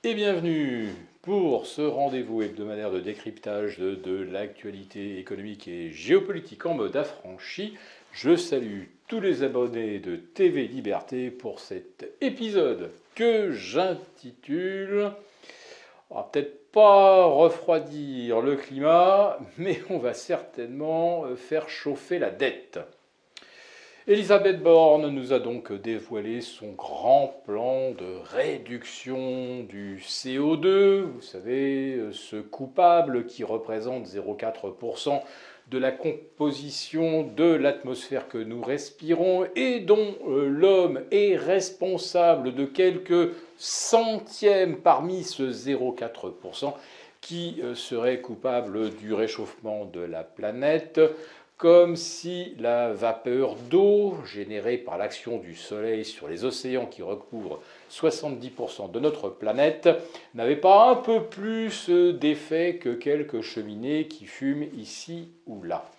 Et bienvenue pour ce rendez-vous hebdomadaire de décryptage de l'actualité économique et géopolitique en mode affranchi. Je salue tous les abonnés de TV Liberté pour cet épisode que j'intitule... On va peut-être pas refroidir le climat, mais on va certainement faire chauffer la dette. Elisabeth Borne nous a donc dévoilé son grand plan de réduction du CO2, vous savez, ce coupable qui représente 0,4% de la composition de l'atmosphère que nous respirons et dont l'homme est responsable de quelques centièmes parmi ce 0,4% qui serait coupable du réchauffement de la planète. Comme si la vapeur d'eau générée par l'action du soleil sur les océans qui recouvrent 70% de notre planète n'avait pas un peu plus d'effet que quelques cheminées qui fument ici ou là.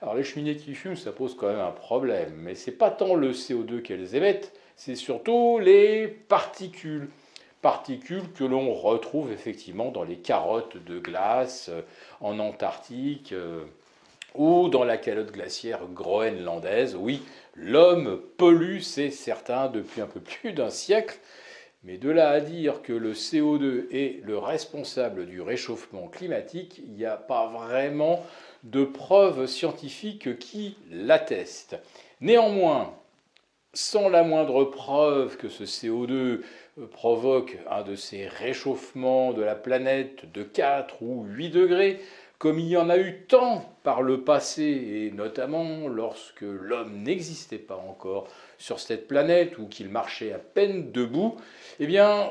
Alors les cheminées qui fument, ça pose quand même un problème, mais c'est pas tant le CO2 qu'elles émettent, c'est surtout les particules. Particules que l'on retrouve effectivement dans les carottes de glace en Antarctique, ou dans la calotte glaciaire groenlandaise. Oui, l'homme pollue, c'est certain, depuis un peu plus d'un siècle, mais de là à dire que le CO2 est le responsable du réchauffement climatique, il n'y a pas vraiment de preuves scientifiques qui l'attestent. Néanmoins, sans la moindre preuve que ce CO2 provoque un de ces réchauffements de la planète de 4 ou 8 degrés, comme il y en a eu tant par le passé, et notamment lorsque l'homme n'existait pas encore sur cette planète ou qu'il marchait à peine debout, eh bien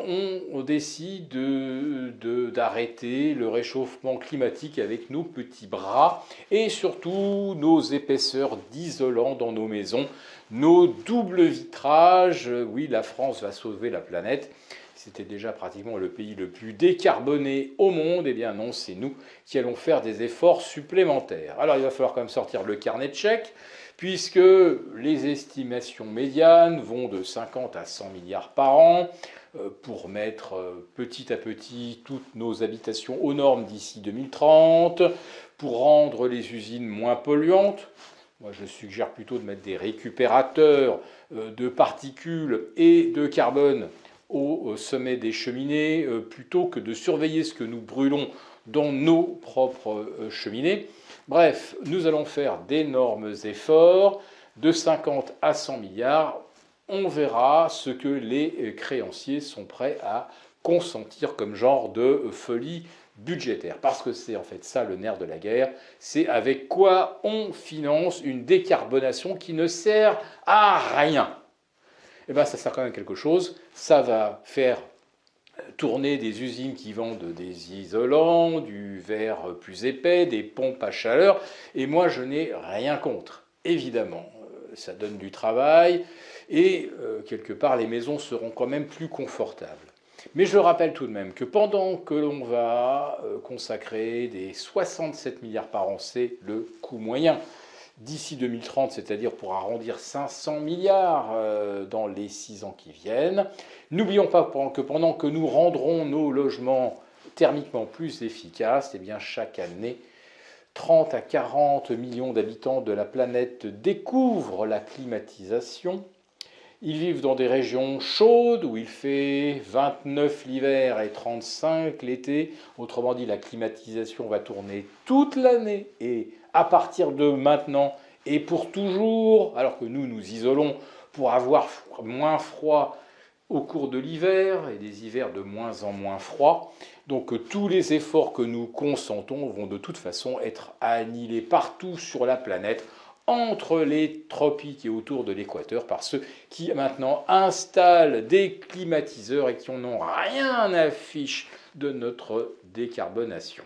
on décide d'arrêter le réchauffement climatique avec nos petits bras et surtout nos épaisseurs d'isolant dans nos maisons, nos doubles vitrages. Oui, la France va sauver la planète. C'était déjà pratiquement le pays le plus décarboné au monde, eh bien non, c'est nous qui allons faire des efforts supplémentaires. Alors il va falloir quand même sortir le carnet de chèques, puisque les estimations médianes vont de 50 à 100 milliards par an pour mettre petit à petit toutes nos habitations aux normes d'ici 2030, pour rendre les usines moins polluantes. Moi, je suggère plutôt de mettre des récupérateurs de particules et de carbone au sommet des cheminées, plutôt que de surveiller ce que nous brûlons dans nos propres cheminées. Bref, nous allons faire d'énormes efforts, de 50 à 100 milliards. On verra ce que les créanciers sont prêts à consentir comme genre de folie budgétaire. Parce que c'est en fait ça le nerf de la guerre, c'est avec quoi on finance une décarbonation qui ne sert à rien. Eh bien, ça sert quand même à quelque chose. Ça va faire tourner des usines qui vendent des isolants, du verre plus épais, des pompes à chaleur. Et moi, je n'ai rien contre. Évidemment, ça donne du travail et quelque part, les maisons seront quand même plus confortables. Mais je rappelle tout de même que pendant que l'on va consacrer des 67 milliards par an, c'est le coût moyen, d'ici 2030, c'est-à-dire pour arrondir 500 milliards dans les 6 ans qui viennent. N'oublions pas que pendant que nous rendrons nos logements thermiquement plus efficaces, eh bien chaque année, 30 à 40 millions d'habitants de la planète découvrent la climatisation. Ils vivent dans des régions chaudes où il fait 29 l'hiver et 35 l'été. Autrement dit, la climatisation va tourner toute l'année et à partir de maintenant et pour toujours, alors que nous nous isolons pour avoir moins froid au cours de l'hiver et des hivers de moins en moins froids. Donc tous les efforts que nous consentons vont de toute façon être annihilés partout sur la planète, entre les tropiques et autour de l'équateur, par ceux qui maintenant installent des climatiseurs et qui n'en ont rien à fiche de notre décarbonation.